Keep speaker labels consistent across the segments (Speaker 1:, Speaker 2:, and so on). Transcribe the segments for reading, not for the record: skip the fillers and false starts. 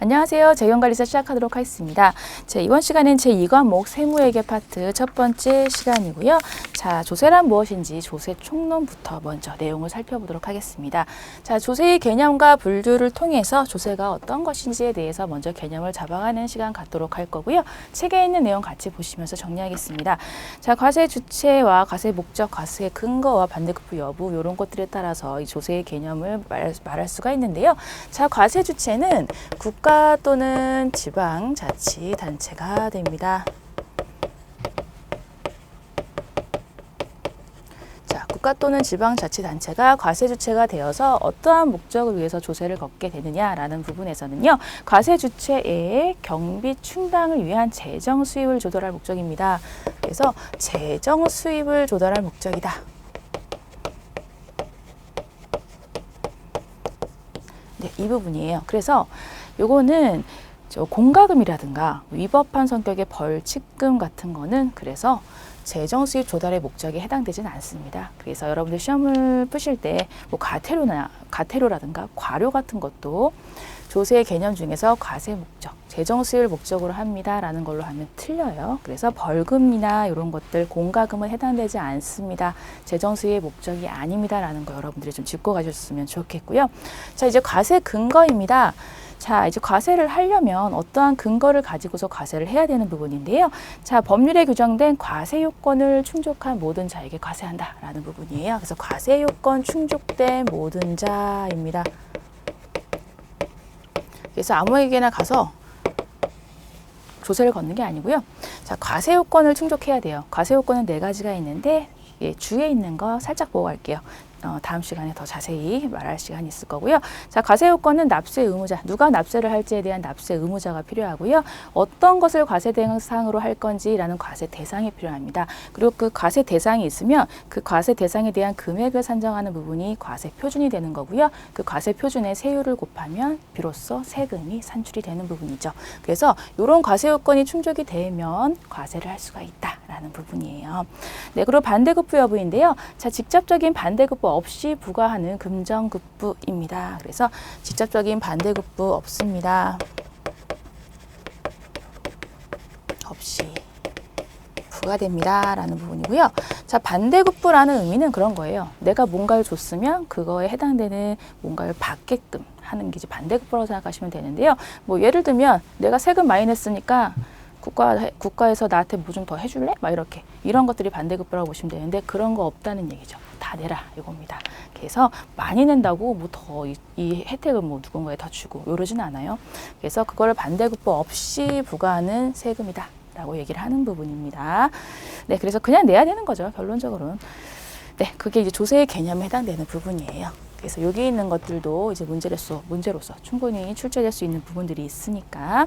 Speaker 1: 안녕하세요. 재경관리사 시작하도록 하겠습니다. 이번 시간은 제2과목 세무회계 파트 첫 번째 시간이고요. 자, 조세란 무엇인지 조세 총론부터 먼저 내용을 살펴보도록 하겠습니다. 자, 조세의 개념과 분류를 통해서 조세가 어떤 것인지에 대해서 먼저 개념을 잡아가는 시간 갖도록 할 거고요. 책에 있는 내용 같이 보시면서 정리하겠습니다. 자, 과세 주체와 과세 목적, 과세 근거와 반대급부 여부 이런 것들에 따라서 이 조세의 개념을 말할 수가 있는데요. 자, 과세 주체는 국가 또는 지방자치단체가 됩니다. 자, 국가 또는 지방자치단체가 과세 주체가 되어서 어떠한 목적을 위해서 조세를 걷게 되느냐라는 부분에서는요. 과세 주체의 경비 충당을 위한 재정 수입을 조달할 목적입니다. 그래서 재정 수입을 조달할 목적이다. 네, 이 부분이에요. 그래서 요거는 공과금이라든가 위법한 성격의 벌칙금 같은 거는 그래서 재정 수입 조달의 목적에 해당되지는 않습니다. 그래서 여러분들 시험을 푸실 때 뭐 가태료라든가 과료 같은 것도 조세의 개념 중에서 과세 목적, 재정 수입을 목적으로 합니다라는 걸로 하면 틀려요. 그래서 벌금이나 이런 것들 공과금은 해당되지 않습니다. 재정 수입의 목적이 아닙니다라는 거 여러분들이 좀 짚고 가셨으면 좋겠고요. 자, 이제 과세 근거입니다. 자, 이제 과세를 하려면 어떠한 근거를 가지고서 과세를 해야 되는 부분인데요. 자, 법률에 규정된 과세 요건을 충족한 모든 자에게 과세한다라는 부분이에요. 그래서 과세 요건 충족된 모든 자입니다. 그래서 아무에게나 가서 조세를 걷는 게 아니고요. 자, 과세 요건을 충족해야 돼요. 과세 요건은 4가지가 있는데 주에 있는 거 살짝 보고 갈게요. 다음 시간에 더 자세히 말할 시간이 있을 거고요. 자, 과세 요건은 납세 의무자, 누가 납세를 할지에 대한 납세 의무자가 필요하고요. 어떤 것을 과세 대상으로 할 건지라는 과세 대상이 필요합니다. 그리고 그 과세 대상이 있으면 그 과세 대상에 대한 금액을 산정하는 부분이 과세 표준이 되는 거고요. 그 과세 표준에 세율을 곱하면 비로소 세금이 산출이 되는 부분이죠. 그래서 이런 과세 요건이 충족이 되면 과세를 할 수가 있다라는 부분이에요. 네, 그리고 반대급부 여부인데요. 자, 직접적인 반대급부 없이 부과하는 금정급부입니다. 그래서 직접적인 반대급부 없습니다. 없이 부과됩니다. 라는 부분이고요. 자, 반대급부라는 의미는 그런 거예요. 내가 뭔가를 줬으면 그거에 해당되는 뭔가를 받게끔 하는 게 이제 반대급부라고 생각하시면 되는데요. 뭐 예를 들면 내가 세금 많이 냈으니까 국가에서 나한테 뭐 좀 더 해줄래? 막 이렇게 이런 것들이 반대급부라고 보시면 되는데 그런 거 없다는 얘기죠. 다 내라 이겁니다. 그래서 많이 낸다고 뭐 더 이 혜택을 뭐 누군가에 더 주고 이러지는 않아요. 그래서 그거를 반대급부 없이 부과하는 세금이다 라고 얘기를 하는 부분입니다. 네, 그래서 그냥 내야 되는 거죠. 결론적으로는. 네, 그게 이제 조세의 개념에 해당되는 부분이에요. 그래서 여기 있는 것들도 이제 문제로서 충분히 출제될 수 있는 부분들이 있으니까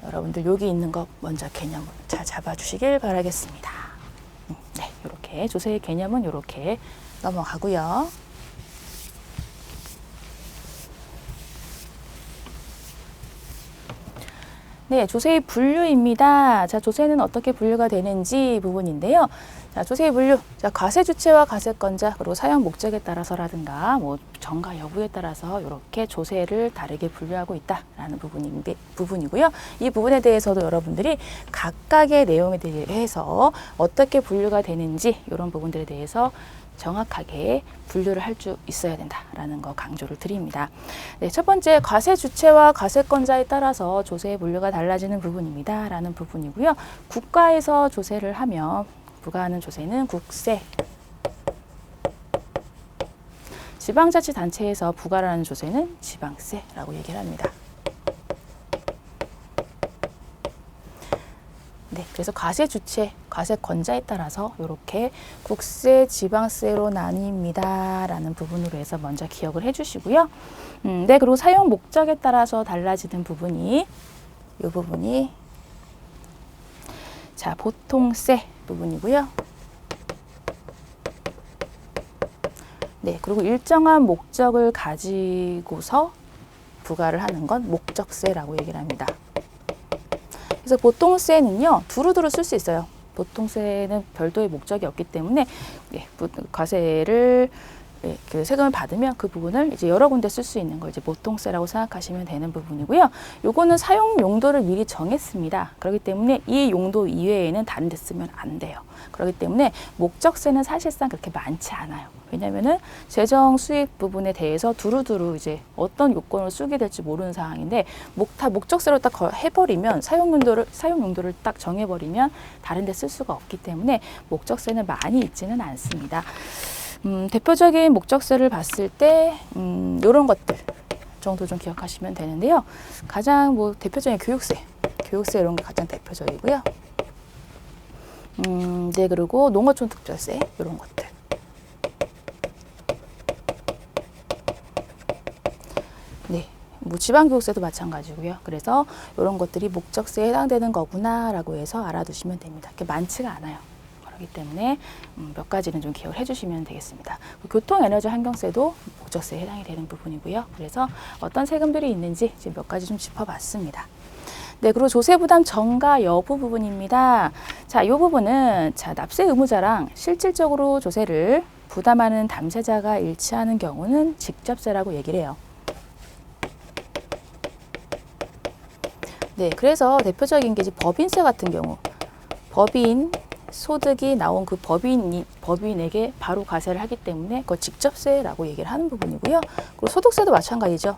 Speaker 1: 여러분들 여기 있는 것 먼저 개념을 잘 잡아주시길 바라겠습니다. 네, 이렇게 조세의 개념은 이렇게 넘어가고요. 네, 조세의 분류입니다. 자, 조세는 어떻게 분류가 되는지 부분인데요. 자, 조세의 분류. 자, 과세 주체와 과세권자 그리고 사용 목적에 따라서라든가 뭐 정가 여부에 따라서 이렇게 조세를 다르게 분류하고 있다라는 부분이고요. 이 부분에 대해서도 여러분들이 각각의 내용에 대해서 어떻게 분류가 되는지 이런 부분들에 대해서 정확하게 분류를 할 수 있어야 된다라는 거 강조를 드립니다. 네, 첫 번째 과세 주체와 과세권자에 따라서 조세의 분류가 달라지는 부분입니다. 라는 부분이고요. 국가에서 조세를 하면 부과하는 조세는 국세, 지방자치단체에서 부과를 하는 조세는 지방세라고 얘기를 합니다. 네, 그래서 과세 주체, 과세권자에 따라서 이렇게 국세, 지방세로 나뉩니다. 라는 부분으로 해서 먼저 기억을 해주시고요. 네, 그리고 사용 목적에 따라서 달라지는 부분이 이 부분이 자, 보통세 부분이고요. 네, 그리고 일정한 목적을 가지고서 부과를 하는 건 목적세라고 얘기를 합니다. 그래서 보통세는요, 두루두루 쓸 수 있어요. 보통세는 별도의 목적이 없기 때문에 과세를 그 세금을 받으면 그 부분을 이제 여러 군데 쓸 수 있는 걸 이제 모통세라고 생각하시면 되는 부분이고요. 요거는 사용 용도를 미리 정했습니다. 그렇기 때문에 이 용도 이외에는 다른 데 쓰면 안 돼요. 그렇기 때문에 목적세는 사실상 그렇게 많지 않아요. 왜냐면은 재정 수익 부분에 대해서 두루두루 이제 어떤 요건을 쓰게 될지 모르는 상황인데 다 목적세로 딱 해버리면 사용 용도를 딱 정해버리면 다른 데 쓸 수가 없기 때문에 목적세는 많이 있지는 않습니다. 대표적인 목적세를 봤을 때 이런 것들 정도 좀 기억하시면 되는데요. 가장 뭐 대표적인 교육세 이런 게 가장 대표적이고요. 네, 그리고 농어촌 특별세 이런 것들. 네, 뭐 지방교육세도 마찬가지고요. 그래서 이런 것들이 목적세에 해당되는 거구나라고 해서 알아두시면 됩니다. 그게 많지가 않아요. 그렇기 때문에 몇 가지는 좀 기억을 해주시면 되겠습니다. 교통, 에너지, 환경세도 목적세에 해당이 되는 부분이고요. 그래서 어떤 세금들이 있는지 지금 몇 가지 좀 짚어봤습니다. 네, 그리고 조세 부담 전가 여부 부분입니다. 자, 이 부분은 납세 의무자랑 실질적으로 조세를 부담하는 담세자가 일치하는 경우는 직접세라고 얘기를 해요. 네, 그래서 대표적인 게 이제 법인세 같은 경우, 법인 소득이 나온 그 법인에게 바로 과세를 하기 때문에 그걸 직접세라고 얘기를 하는 부분이고요. 그리고 소득세도 마찬가지죠.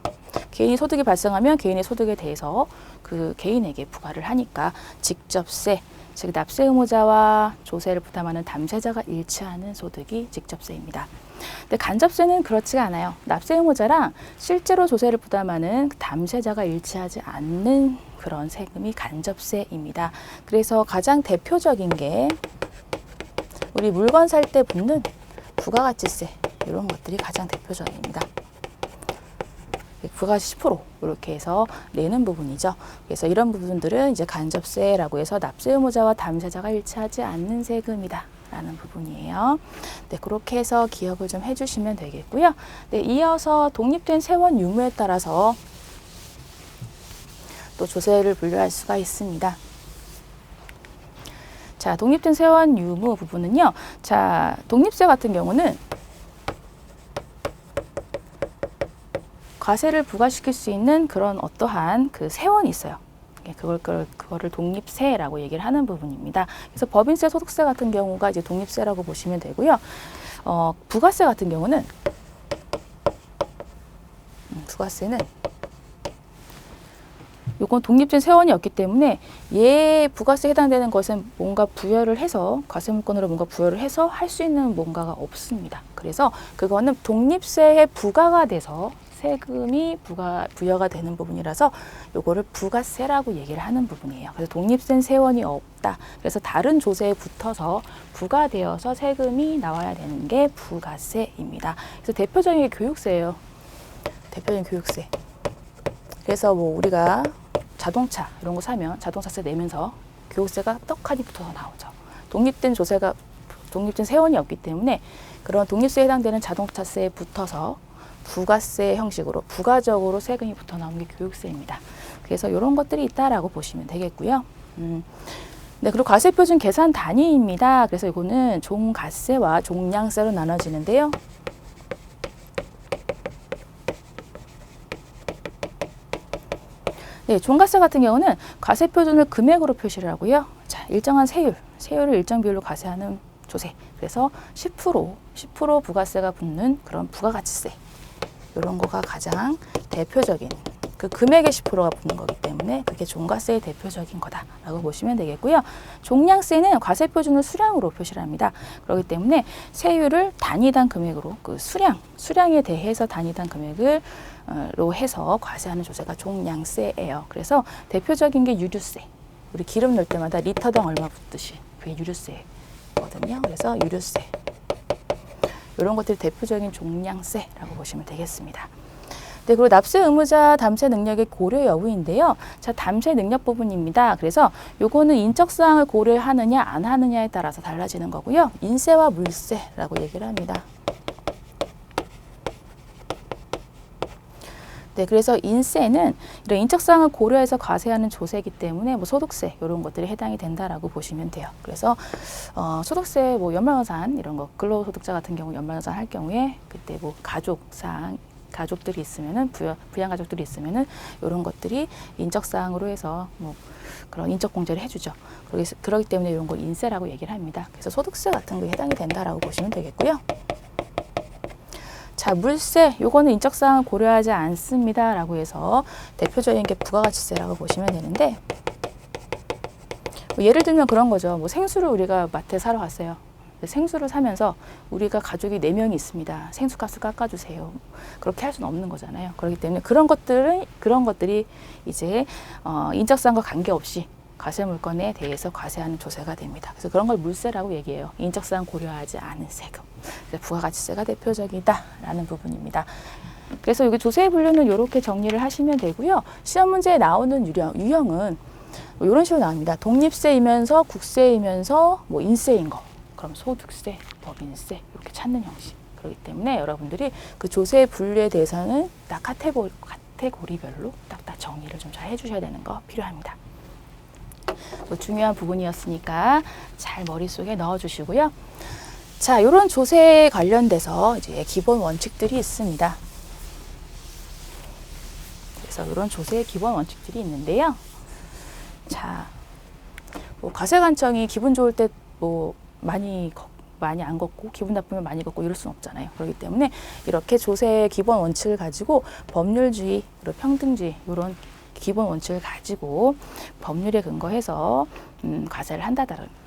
Speaker 1: 개인이 소득이 발생하면 개인의 소득에 대해서 그 개인에게 부과를 하니까 직접세, 즉 납세 의무자와 조세를 부담하는 담세자가 일치하는 소득이 직접세입니다. 근데 간접세는 그렇지가 않아요. 납세 의무자랑 실제로 조세를 부담하는 담세자가 일치하지 않는 그런 세금이 간접세입니다. 그래서 가장 대표적인 게 우리 물건 살 때 붙는 부가가치세 이런 것들이 가장 대표적입니다. 부가가치 10% 이렇게 해서 내는 부분이죠. 그래서 이런 부분들은 이제 간접세라고 해서 납세 의무자와 담세자가 일치하지 않는 세금이다 라는 부분이에요. 네, 그렇게 해서 기억을 좀 해주시면 되겠고요. 네, 이어서 독립된 세원 유무에 따라서 또 조세를 분류할 수가 있습니다. 자, 독립된 세원 유무 부분은요. 자, 독립세 같은 경우는 과세를 부과시킬 수 있는 그런 어떠한 그 세원이 있어요. 그거를 독립세라고 얘기를 하는 부분입니다. 그래서 법인세, 소득세 같은 경우가 이제 독립세라고 보시면 되고요. 부가세 같은 경우는 부가세는 요건 독립된 세원이 없기 때문에 얘 부가세에 해당되는 것은 뭔가 부여를 해서 과세문건으로 뭔가 부여를 해서 할 수 있는 뭔가가 없습니다. 그래서 그거는 독립세에 부과가 돼서 세금이 부여가 되는 부분이라서 요거를 부가세라고 얘기를 하는 부분이에요. 그래서 독립된 세원이 없다. 그래서 다른 조세에 붙어서 부과되어서 세금이 나와야 되는 게 부가세입니다. 그래서 대표적인 게 교육세예요. 대표적인 교육세. 그래서 뭐 우리가 자동차 이런 거 사면 자동차세 내면서 교육세가 떡하니 붙어서 나오죠. 독립된 세원이 없기 때문에 그런 독립세에 해당되는 자동차세에 붙어서 부가세 형식으로 부가적으로 세금이 붙어 나오는 게 교육세입니다. 그래서 이런 것들이 있다라고 보시면 되겠고요. 네, 그리고 과세표준 계산 단위입니다. 그래서 이거는 종가세와 종량세로 나눠지는데요. 네, 종가세 같은 경우는 과세표준을 금액으로 표시를 하고요. 자, 일정한 세율을 일정 비율로 과세하는 조세. 그래서 10% 부가세가 붙는 그런 부가가치세. 이런 거가 가장 대표적인 그 금액의 10%가 붙는 거기 때문에 그게 종가세의 대표적인 거다라고 보시면 되겠고요. 종량세는 과세표준을 수량으로 표시를 합니다. 그렇기 때문에 세율을 단위당 금액으로 그 수량에 대해서 단위당 금액으로 해서 과세하는 조세가 종량세예요. 그래서 대표적인 게 유류세. 우리 기름 넣을 때마다 리터당 얼마 붙듯이 그게 유류세거든요. 그래서 유류세. 이런 것들이 대표적인 종량세라고 보시면 되겠습니다. 네, 그리고 납세 의무자 담세 능력의 고려 여부인데요. 자, 담세 능력 부분입니다. 그래서 요거는 인적 사항을 고려하느냐 안 하느냐에 따라서 달라지는 거고요. 인세와 물세라고 얘기를 합니다. 네, 그래서 인세는 이런 인적사항을 고려해서 과세하는 조세이기 때문에 뭐 소득세 이런 것들이 해당이 된다라고 보시면 돼요. 그래서 소득세 뭐 연말정산 이런 거 근로소득자 같은 경우 연말정산 할 경우에 그때 뭐 가족들이 있으면은 부양 가족들이 있으면은 이런 것들이 인적사항으로 해서 뭐 그런 인적공제를 해주죠. 그렇기 때문에 이런 거 인세라고 얘기를 합니다. 그래서 소득세 같은 게 해당이 된다라고 보시면 되겠고요. 자, 물세, 요거는 인적사항을 고려하지 않습니다라고 해서 대표적인 게 부가가치세라고 보시면 되는데, 뭐 예를 들면 그런 거죠. 뭐 생수를 우리가 마트에 사러 갔어요. 생수를 사면서 우리가 가족이 4명이 있습니다. 생수값을 깎아주세요. 그렇게 할 수는 없는 거잖아요. 그렇기 때문에 그런 것들이 이제 인적사항과 관계없이 과세물건에 대해서 과세하는 조세가 됩니다. 그래서 그런 걸 물세라고 얘기해요. 인적사항 고려하지 않은 세금. 부가가치세가 대표적이다라는 부분입니다. 그래서 여기 조세 분류는 이렇게 정리를 하시면 되고요. 시험 문제에 나오는 유형은 뭐 이런 식으로 나옵니다. 독립세이면서 국세이면서 뭐 인세인 거. 그럼 소득세, 법인세 이렇게 찾는 형식. 그렇기 때문에 여러분들이 그 조세 분류에 대해서는 딱 카테고리별로 딱딱 정리를 좀 잘 해주셔야 되는 거 필요합니다. 중요한 부분이었으니까 잘 머릿속에 넣어주시고요. 자, 이런 조세에 관련돼서 이제 기본 원칙들이 있습니다. 그래서 이런 조세의 기본 원칙들이 있는데요. 자, 뭐 과세관청이 기분 좋을 때 뭐 많이 안 걷고 기분 나쁘면 많이 걷고 이럴 수는 없잖아요. 그렇기 때문에 이렇게 조세의 기본 원칙을 가지고 법률주의, 그리고 평등주의 이런 기본 원칙을 가지고 법률에 근거해서 과세를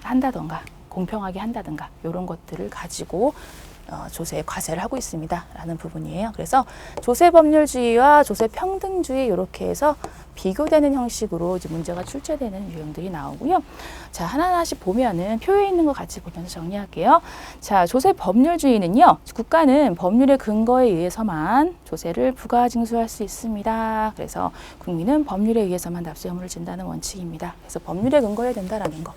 Speaker 1: 한다던가 공평하게 한다든가 이런 것들을 가지고 조세에 과세를 하고 있습니다 라는 부분이에요. 그래서 조세법률주의와 조세평등주의 이렇게 해서 비교되는 형식으로 이제 문제가 출제되는 유형들이 나오고요. 자, 하나하나씩 보면은 표에 있는 거 같이 보면서 정리할게요. 자, 조세법률주의는요, 국가는 법률의 근거에 의해서만 조세를 부가징수할 수 있습니다. 그래서 국민은 법률에 의해서만 납세 의무를 진다는 원칙입니다. 그래서 법률에 근거해야 된다라는 거.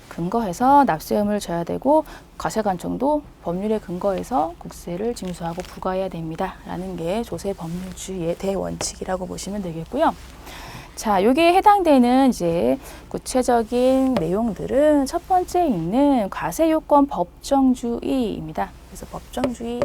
Speaker 1: 근거해서 납세 의무를 져야 되고 과세관청도 법률에 근거해서 국세를 징수하고 부과해야 됩니다. 라는 게 조세법률주의의 대원칙이라고 보시면 되겠고요. 자, 여기에 해당되는 이제 구체적인 내용들은 첫 번째 있는 과세요건 법정주의입니다. 그래서 법정주의.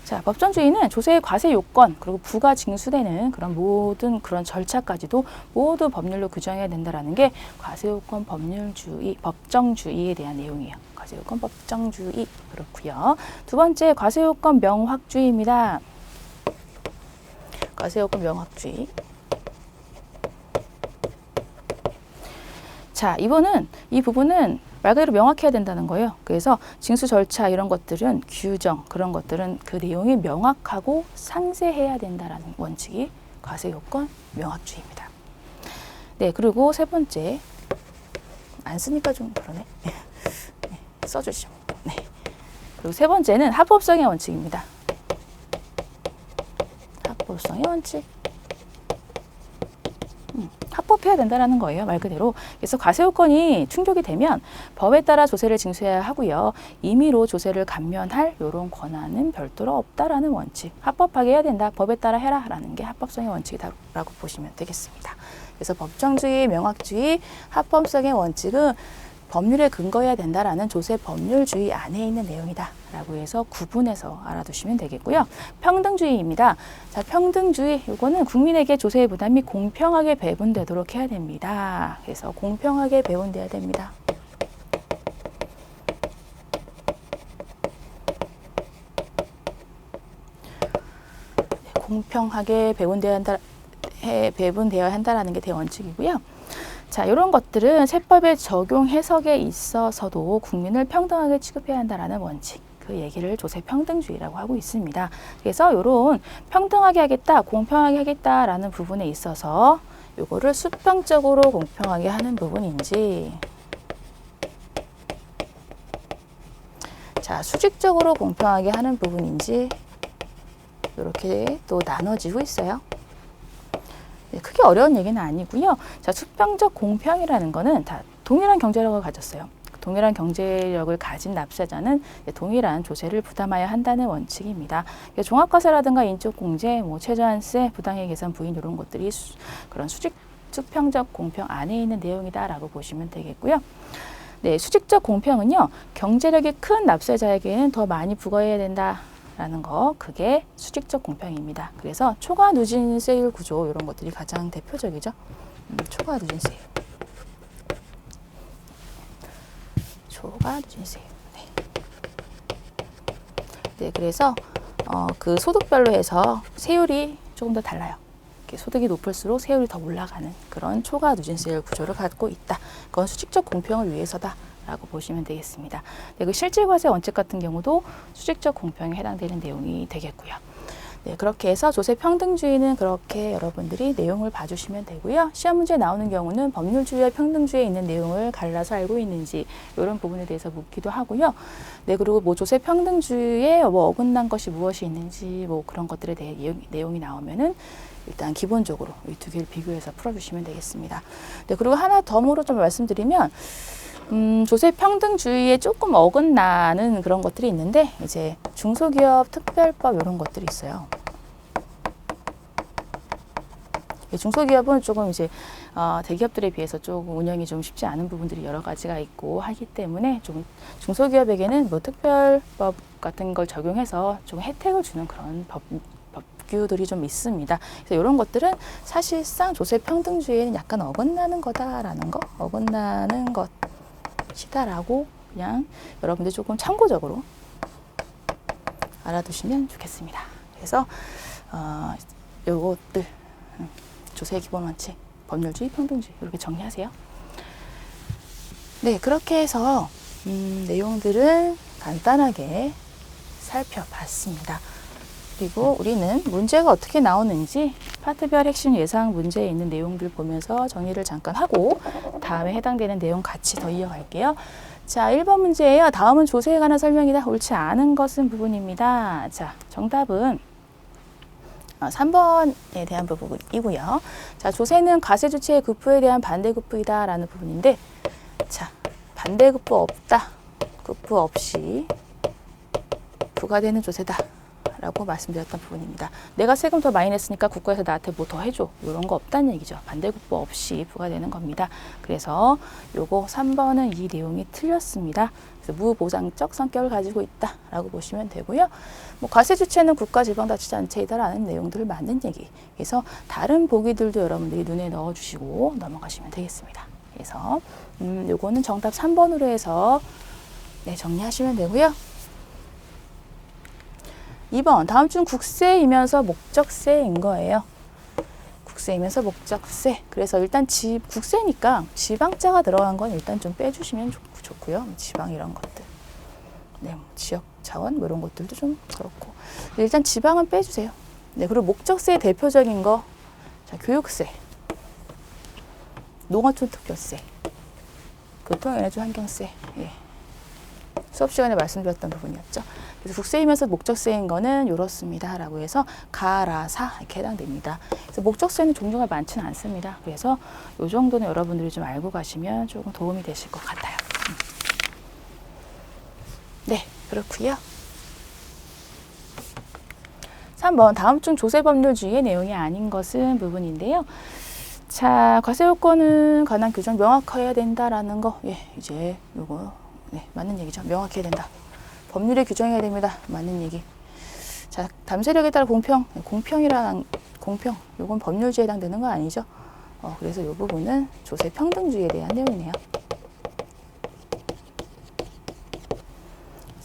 Speaker 1: 자, 법정주의는 조세의 과세 요건 그리고 부가 징수되는 그런 모든 그런 절차까지도 모두 법률로 규정해야 된다라는 게 과세요건 법정주의에 대한 내용이에요. 과세요건 법정주의 그렇고요. 두 번째 과세요건 명확주의입니다. 과세요건 명확주의. 자, 이 부분은 말 그대로 명확해야 된다는 거예요. 그래서 징수 절차 이런 것들은 규정 그런 것들은 그 내용이 명확하고 상세해야 된다라는 원칙이 과세요건 명확주의입니다. 네, 그리고 세 번째 안 쓰니까 좀 그러네. 네, 써주시죠. 네. 그리고 세 번째는 합법성의 원칙입니다. 합법성의 원칙. 합법해야 된다는 거예요. 말 그대로. 그래서 과세요건이 충족이 되면 법에 따라 조세를 징수해야 하고요. 임의로 조세를 감면할 이런 권한은 별도로 없다라는 원칙. 합법하게 해야 된다. 법에 따라 해라라는 게 합법성의 원칙이라고 보시면 되겠습니다. 그래서 법정주의, 명확주의, 합법성의 원칙은 법률에 근거해야 된다라는 조세법률주의 안에 있는 내용이다라고 해서 구분해서 알아두시면 되겠고요. 평등주의입니다. 자, 평등주의 이거는 국민에게 조세의 부담이 공평하게 배분되도록 해야 됩니다. 그래서 공평하게 배분돼야 됩니다. 공평하게 배분되어야 한다라는 게 대원칙이고요. 자, 이런 것들은 세법의 적용 해석에 있어서도 국민을 평등하게 취급해야 한다라는 원칙. 그 얘기를 조세평등주의라고 하고 있습니다. 그래서 이런 평등하게 하겠다, 공평하게 하겠다라는 부분에 있어서 이거를 수평적으로 공평하게 하는 부분인지, 자, 수직적으로 공평하게 하는 부분인지 이렇게 또 나눠지고 있어요. 네, 크게 어려운 얘기는 아니고요. 자, 수평적 공평이라는 거는 다 동일한 경제력을 가졌어요. 동일한 경제력을 가진 납세자는 동일한 조세를 부담해야 한다는 원칙입니다. 종합과세라든가 인적공제, 뭐 최저한세, 부당해 계산 부인 이런 것들이 그런 수평적 공평 안에 있는 내용이다라고 보시면 되겠고요. 네, 수직적 공평은요, 경제력이 큰 납세자에게는 더 많이 부과해야 된다라는 거, 그게 수직적 공평입니다. 그래서 초과 누진세율 구조 이런 것들이 가장 대표적이죠. 초과 누진세율. 초과 누진세율. 네. 네, 그래서 그 소득별로 해서 세율이 조금 더 달라요. 소득이 높을수록 세율이 더 올라가는 그런 초과 누진세율 구조를 갖고 있다. 그건 수직적 공평을 위해서다 라고 보시면 되겠습니다. 네, 그 실질과세 원칙 같은 경우도 수직적 공평에 해당되는 내용이 되겠고요. 네, 그렇게 해서 조세평등주의는 그렇게 여러분들이 내용을 봐주시면 되고요. 시험 문제에 나오는 경우는 법률주의와 평등주의에 있는 내용을 갈라서 알고 있는지 이런 부분에 대해서 묻기도 하고요. 네, 그리고 뭐 조세평등주의에 뭐 어긋난 것이 무엇이 있는지 뭐 그런 것들에 대해 내용이 나오면은 일단 기본적으로 이 두 개를 비교해서 풀어주시면 되겠습니다. 네, 그리고 하나 덤으로 좀 말씀드리면 조세평등주의에 조금 어긋나는 그런 것들이 있는데 이제 중소기업 특별법 이런 것들이 있어요. 중소기업은 조금 이제 대기업들에 비해서 조금 운영이 좀 쉽지 않은 부분들이 여러 가지가 있고 하기 때문에 좀 중소기업에게는 뭐 특별법 같은 걸 적용해서 좀 혜택을 주는 그런 법규들이 좀 있습니다. 그래서 이런 것들은 사실상 조세평등주의에는 약간 어긋나는 거다라는 거, 어긋나는 것이다라고 그냥 여러분들 조금 참고적으로 알아두시면 좋겠습니다. 그래서 요것들 조세의 기본 원칙, 법률주의, 평등주의 이렇게 정리하세요. 네, 그렇게 해서 내용들을 간단하게 살펴봤습니다. 그리고 우리는 문제가 어떻게 나오는지 파트별 핵심 예상 문제에 있는 내용들 보면서 정리를 잠깐 하고 다음에 해당되는 내용 같이 더 이어갈게요. 자, 1번 문제예요. 다음은 조세에 관한 설명이다. 옳지 않은 것은 부분입니다. 자, 정답은 3번에 대한 부분이고요. 자, 조세는 과세주체의 급부에 대한 반대급부이다 라는 부분인데, 자, 반대급부 없다. 급부 없이 부과되는 조세다 라고 말씀드렸던 부분입니다. 내가 세금 더 많이 냈으니까 국가에서 나한테 뭐 더 해줘. 이런 거 없다는 얘기죠. 반대급부 없이 부과되는 겁니다. 그래서 요거 3번은 이 내용이 틀렸습니다. 그래서 무보장적 성격을 가지고 있다라고 보시면 되고요. 뭐 과세 주체는 국가 지방자치단체이다라는 내용들을 맞는 얘기. 그래서 다른 보기들도 여러분들이 눈에 넣어주시고 넘어가시면 되겠습니다. 그래서 요거는 정답 3번으로 해서 네, 정리하시면 되고요. 2번, 다음 중 국세이면서 목적세인 거예요. 국세이면서 목적세. 그래서 일단 국세니까 지방자가 들어간 건 일단 좀 빼주시면 좋고요. 지방 이런 것들. 네, 지역 자원 뭐 이런 것들도 좀 그렇고. 일단 지방은 빼주세요. 네, 그리고 목적세의 대표적인 거, 자, 교육세, 농어촌 특별세, 교통에너지 환경세. 예. 수업 시간에 말씀드렸던 부분이었죠. 그래서 국세이면서 목적세인 거는 이렇습니다. 라고 해서 가라사 이렇게 해당됩니다. 그래서 목적세는 종류가 많지는 않습니다. 그래서 이 정도는 여러분들이 좀 알고 가시면 조금 도움이 되실 것 같아요. 네, 그렇고요. 3번, 다음 중 조세법률주의의 내용이 아닌 것은 부분인데요. 자, 과세요건은 관한 규정 명확해야 된다라는 거. 예, 이제 요거 네, 맞는 얘기죠. 명확해야 된다. 법률에 규정해야 됩니다. 맞는 얘기. 자, 담세력에 따라 공평. 공평. 요건 법률주의에 해당되는 거 아니죠? 그래서 요 부분은 조세평등주의에 대한 내용이네요.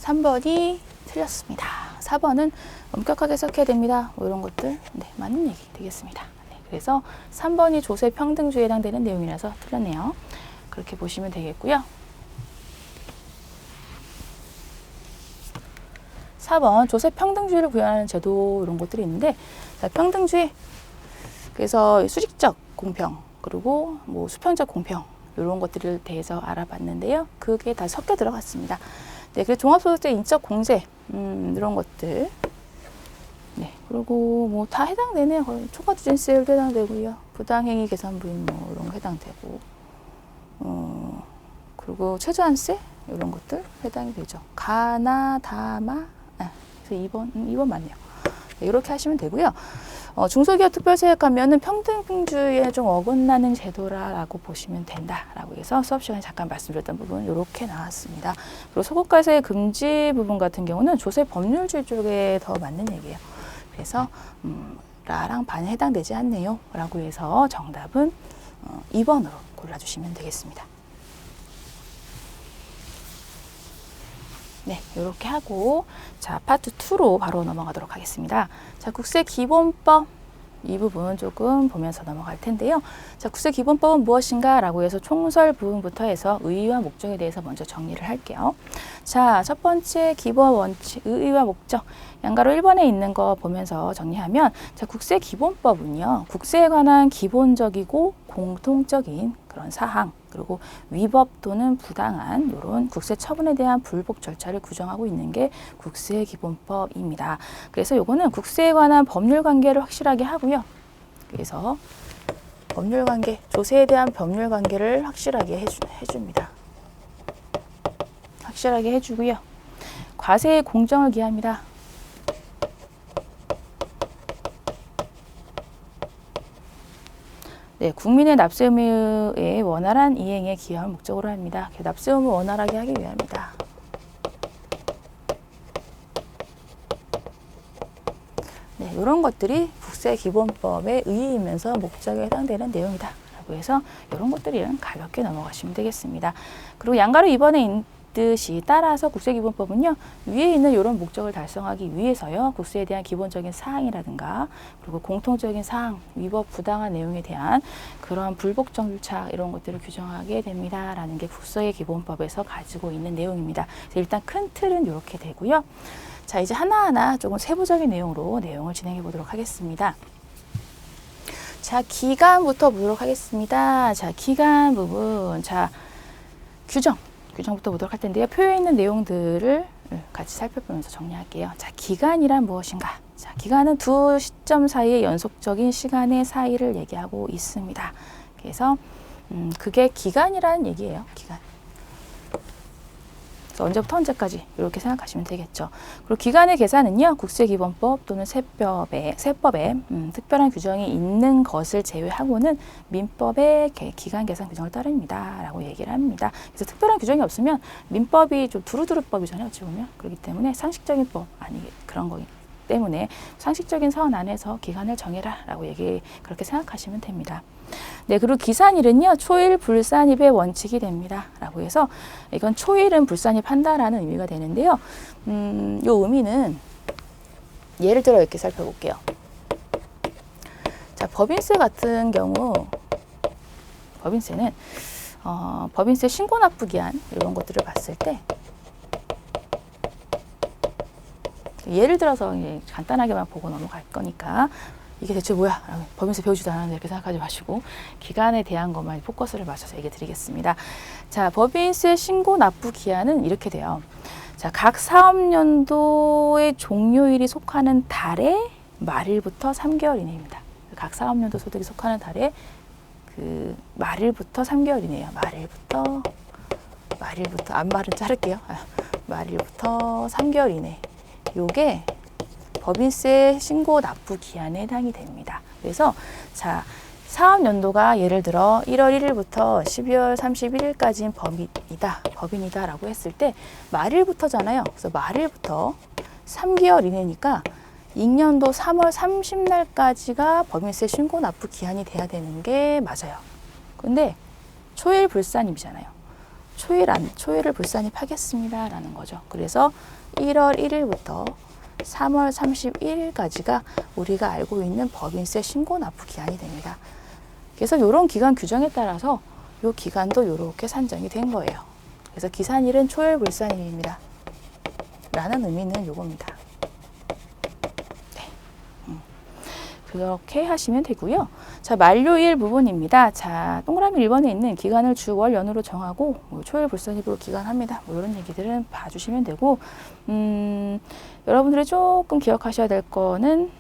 Speaker 1: 3번이 틀렸습니다. 4번은 엄격하게 해석해야 됩니다. 뭐 이런 것들. 네, 맞는 얘기 되겠습니다. 네, 그래서 3번이 조세평등주의에 해당되는 내용이라서 틀렸네요. 그렇게 보시면 되겠고요. 4번 조세평등주의를 구현하는 제도 이런 것들이 있는데, 자, 평등주의, 그래서 수직적 공평, 그리고 뭐 수평적 공평 이런 것들에 대해서 알아봤는데요. 그게 다 섞여 들어갔습니다. 네, 그래서 종합소득세 인적 공제 이런 것들 네, 그리고 뭐 다 해당되네요. 거의 초과투쟁세율도 해당되고요. 부당행위 계산부인 뭐 이런 거 해당되고, 그리고 최저한세 이런 것들 해당이 되죠. 가나 다마, 그래서 2번 맞네요. 네, 이렇게 하시면 되고요. 중소기업 특별세액 하면은 평등주의에 좀 어긋나는 제도라고 보시면 된다라고 해서 수업 시간에 잠깐 말씀드렸던 부분 이렇게 나왔습니다. 그리고 소고가세 금지 부분 같은 경우는 조세 법률주의 쪽에 더 맞는 얘기예요. 그래서 라랑 반에 해당되지 않네요 라고 해서 정답은 2번으로 골라주시면 되겠습니다. 네, 이렇게 하고 자 파트 2로 바로 넘어가도록 하겠습니다. 자, 국세기본법 이 부분 조금 보면서 넘어갈 텐데요. 자, 국세기본법은 무엇인가 라고 해서 총설 부분부터 해서 의의와 목적에 대해서 먼저 정리를 할게요. 자, 첫 번째 기본 원칙, 의의와 목적. 양가로 1번에 있는 거 보면서 정리하면 자, 국세기본법은요. 국세에 관한 기본적이고 공통적인 그런 사항 그리고 위법 또는 부당한 이런 국세 처분에 대한 불복 절차를 규정하고 있는 게 국세기본법입니다. 그래서 요거는 국세에 관한 법률 관계를 확실하게 하고요. 그래서 법률 관계, 조세에 대한 법률 관계를 확실하게 해줍니다. 확실하게 해주고요. 과세의 공정을 기합니다. 네, 국민의 납세 의무의 원활한 이행에 기여할 목적으로 합니다. 납세 의무 원활하게 하기 위함이다. 네, 이런 것들이 국세기본법의 의의이면서 목적에 해당되는 내용이다. 라고 해서 이런 것들은 가볍게 넘어가시면 되겠습니다. 그리고 양가로 2번에 있듯이 따라서 국세기본법은요. 위에 있는 이런 목적을 달성하기 위해서요. 국세에 대한 기본적인 사항이라든가 그리고 공통적인 사항, 위법 부당한 내용에 대한 그런 불복정 절차 이런 것들을 규정하게 됩니다. 라는 게 국세기본법에서 가지고 있는 내용입니다. 그래서 일단 큰 틀은 이렇게 되고요. 자, 이제 하나하나 조금 세부적인 내용을 진행해 보도록 하겠습니다. 자, 기간부터 보도록 하겠습니다. 자, 기간 부분. 자, 규정부터 보도록 할 텐데요. 표에 있는 내용들을 같이 살펴보면서 정리할게요. 자, 기간이란 무엇인가? 자, 기간은 두 시점 사이의 연속적인 시간의 사이를 얘기하고 있습니다. 그래서 그게 기간이라는 얘기예요. 기간. 언제부터 언제까지 이렇게 생각하시면 되겠죠. 그리고 기간의 계산은요. 국세기본법 또는 세법에 특별한 규정이 있는 것을 제외하고는 민법의 기간 계산 규정을 따릅니다. 라고 얘기를 합니다. 그래서 특별한 규정이 없으면 민법이 좀 두루두루법이잖아요. 어찌 보면. 그렇기 때문에 상식적인 법 그런 거기 때문에 상식적인 선 안에서 기간을 정해라 라고 그렇게 생각하시면 됩니다. 네, 그리고 기산일은요, 초일 불산입의 원칙이 됩니다. 라고 해서, 이건 초일은 불산입한다라는 의미가 되는데요. 요 의미는, 예를 들어 이렇게 살펴볼게요. 자, 법인세 같은 경우, 법인세는, 법인세 신고 납부 기한, 이런 것들을 봤을 때, 예를 들어서 간단하게만 보고 넘어갈 거니까, 이게 대체 뭐야? 법인세 배우지도 않았는데 이렇게 생각하지 마시고 기간에 대한 것만 포커스를 맞춰서 얘기 드리겠습니다. 자, 법인세 신고 납부 기한은 이렇게 돼요. 자, 각 사업연도의 종료일이 속하는 달의 말일부터 3개월 이내입니다. 각 사업연도 소득이 속하는 달의 그 말일부터 3개월 이내예요. 말일부터 앞말은 자를게요. 말일부터 3개월 이내. 요게 법인세 신고 납부 기한에 해당이 됩니다. 그래서 자, 사업연도가 예를 들어 1월 1일부터 12월 31일까지인 법인이다라고 했을 때 말일부터잖아요. 그래서 말일부터 3개월 이내니까 익년도 3월 30날까지가 법인세 신고 납부 기한이 돼야 되는 게 맞아요. 근데 초일 불산입이잖아요. 초일을 불산입하겠습니다 라는 거죠. 그래서 1월 1일부터 3월 31일까지가 우리가 알고 있는 법인세 신고 납부 기한이 됩니다. 그래서 이런 기간 규정에 따라서 이 기간도 이렇게 산정이 된 거예요. 그래서 기산일은 초일 불산일입니다. 라는 의미는 이겁니다. 네. 그렇게 하시면 되고요. 자, 만료일 부분입니다. 자, 동그라미 1번에 있는 기간을 주, 월, 연으로 정하고 뭐 초일, 불선일부로 기간합니다. 뭐 이런 얘기들은 봐주시면 되고 여러분들이 조금 기억하셔야 될 거는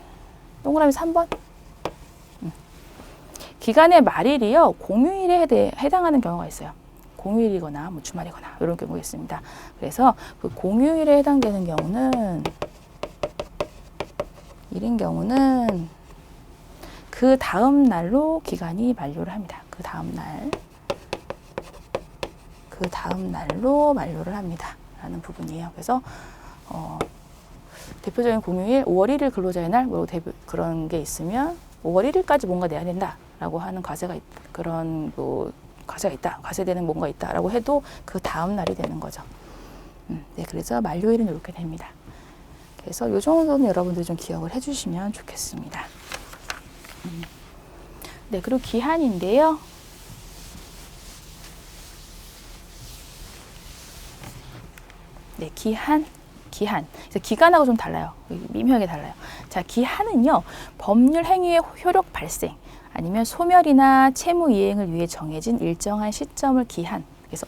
Speaker 1: 동그라미 3번. 기간의 말일이요. 공휴일에 해당하는 경우가 있어요. 공휴일이거나 뭐 주말이거나 이런 경우가 있습니다. 그래서 그 공휴일에 해당되는 경우는 일인 경우는 그 다음 날로 기간이 만료를 합니다. 그 다음 날로 만료를 합니다. 라는 부분이에요. 그래서 대표적인 공휴일 5월 1일 근로자의 날 뭐 그런 게 있으면 5월 1일까지 뭔가 내야 된다라고 하는 과세가 그런 뭐 과세가 있다, 과세되는 뭔가 있다라고 해도 그 다음 날이 되는 거죠. 네, 그래서 만료일은 이렇게 됩니다. 그래서 이 정도는 여러분들이 좀 기억을 해주시면 좋겠습니다. 네, 그리고 기한인데요. 네, 기한. 그래서 기간하고 좀 달라요. 미묘하게 달라요. 자, 기한은요, 법률 행위의 효력 발생, 아니면 소멸이나 채무 이행을 위해 정해진 일정한 시점을 기한. 그래서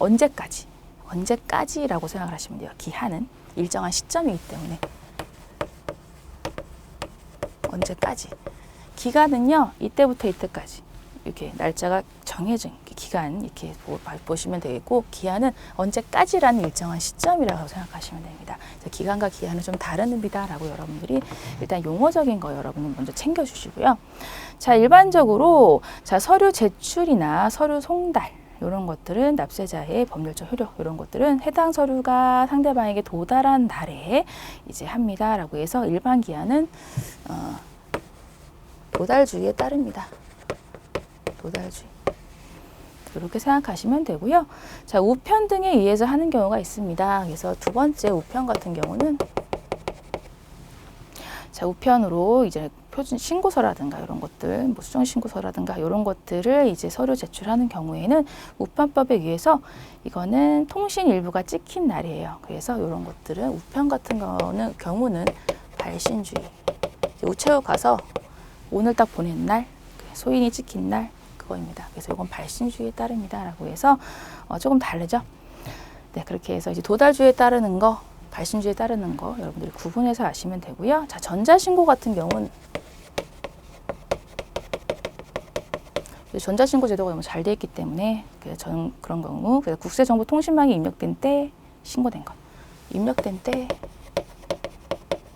Speaker 1: 언제까지라고 생각을 하시면 돼요. 기한은 일정한 시점이기 때문에. 언제까지. 기간은요, 이때부터 이때까지. 이렇게 날짜가 정해진 기간 이렇게 보시면 되겠고, 기한은 언제까지라는 일정한 시점이라고 생각하시면 됩니다. 기간과 기한은 좀 다른 의미다라고 여러분들이 일단 용어적인 거 여러분은 먼저 챙겨주시고요. 자, 일반적으로 자 서류 제출이나 서류 송달 이런 것들은 납세자의 법률적 효력 이런 것들은 해당 서류가 상대방에게 도달한 날에 이제 합니다라고 해서 일반 기한은 도달주의에 따릅니다. 도달주의. 이렇게 생각하시면 되고요. 자, 우편 등에 의해서 하는 경우가 있습니다. 그래서 두 번째 우편 같은 경우는 자, 우편으로 이제 표준 신고서라든가 이런 것들, 뭐 수정 신고서라든가 이런 것들을 이제 서류 제출하는 경우에는 우편법에 의해서 이거는 통신 일부가 찍힌 날이에요. 그래서 이런 것들은 우편 같은 경우는 발신주의. 우체국 가서 오늘 딱 보낸 날, 소인이 찍힌 날 그거입니다. 그래서 이건 발신주의에 따릅니다라고 해서 조금 다르죠. 네, 그렇게 해서 이제 도달주의에 따르는 거, 발신주의에 따르는 거 여러분들이 구분해서 아시면 되고요. 자, 전자신고 같은 경우는 전자신고 제도가 너무 잘 돼 있기 때문에 그런 경우 그래서 국세정보통신망이 입력된 때 신고된 것, 입력된 때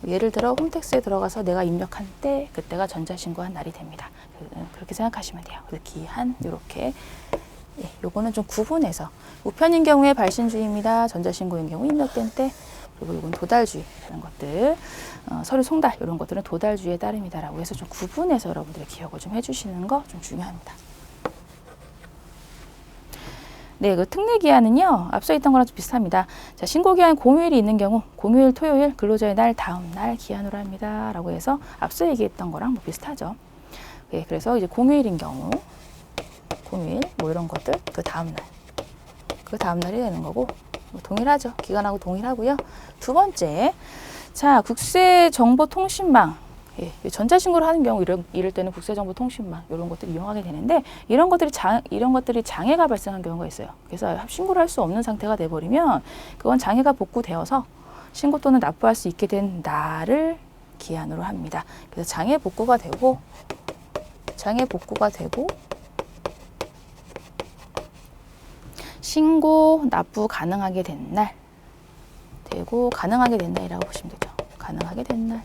Speaker 1: 예를 들어 홈택스에 들어가서 내가 입력한 때 그때가 전자신고한 날이 됩니다. 그렇게 생각하시면 돼요. 그래서 기한 이렇게 요거는 좀 구분해서 우편인 경우에 발신주의입니다. 전자신고인 경우 입력된 때 그리고 이건 도달주의 이런 것들 서류 송달 이런 것들은 도달주의에 따릅니다라고 해서 좀 구분해서 여러분들이 기억을 좀 해주시는 거 좀 중요합니다. 네, 그 특례기한은요, 앞서 있던 거랑 좀 비슷합니다. 자, 신고기한 공휴일이 있는 경우, 공휴일, 토요일, 근로자의 날, 다음 날 기한으로 합니다. 라고 해서 앞서 얘기했던 거랑 뭐 비슷하죠. 예, 그래서 이제 공휴일인 경우, 공휴일, 뭐 이런 것들, 그 다음 날이 되는 거고, 뭐 동일하죠. 기간하고 동일하고요. 두 번째, 자, 국세정보통신망. 예, 전자신고를 하는 경우 이럴 때는 국세정보통신망 이런 것들을 이용하게 되는데 이런 것들이 장애가 발생한 경우가 있어요. 그래서 신고를 할 수 없는 상태가 돼버리면 그건 장애가 복구되어서 신고 또는 납부할 수 있게 된 날을 기한으로 합니다. 그래서 장애 복구가 되고 신고 납부 가능하게 된 날 가능하게 된 날이라고 보시면 되죠. 가능하게 된 날.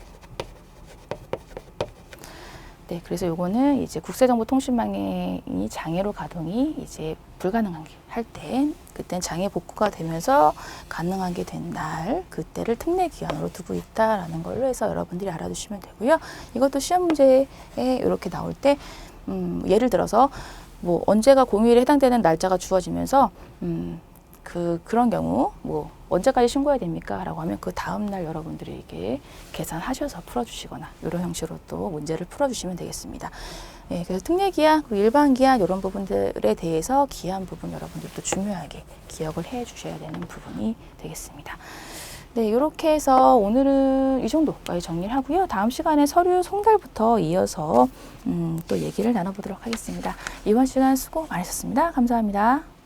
Speaker 1: 네, 그래서 요거는 이제 국세정보통신망이 장애로 가동이 이제 불가능한 할 때, 그땐 장애 복구가 되면서 가능하게 된 날, 그때를 특례 기한으로 두고 있다라는 걸로 해서 여러분들이 알아두시면 되고요. 이것도 시험 문제에 이렇게 나올 때, 예를 들어서 뭐 언제가 공휴일에 해당되는 날짜가 주어지면서 그런 경우 뭐 언제까지 신고해야 됩니까? 라고 하면 그 다음 날 여러분들이 이게 계산하셔서 풀어주시거나 이런 형식으로 또 문제를 풀어주시면 되겠습니다. 예, 그래서 특례기한, 일반 기한 이런 부분들에 대해서 기한 부분 여러분들도 중요하게 기억을 해 주셔야 되는 부분이 되겠습니다. 네, 이렇게 해서 오늘은 이 정도까지 정리를 하고요. 다음 시간에 서류 송달부터 이어서 또 얘기를 나눠보도록 하겠습니다. 이번 시간 수고 많으셨습니다. 감사합니다.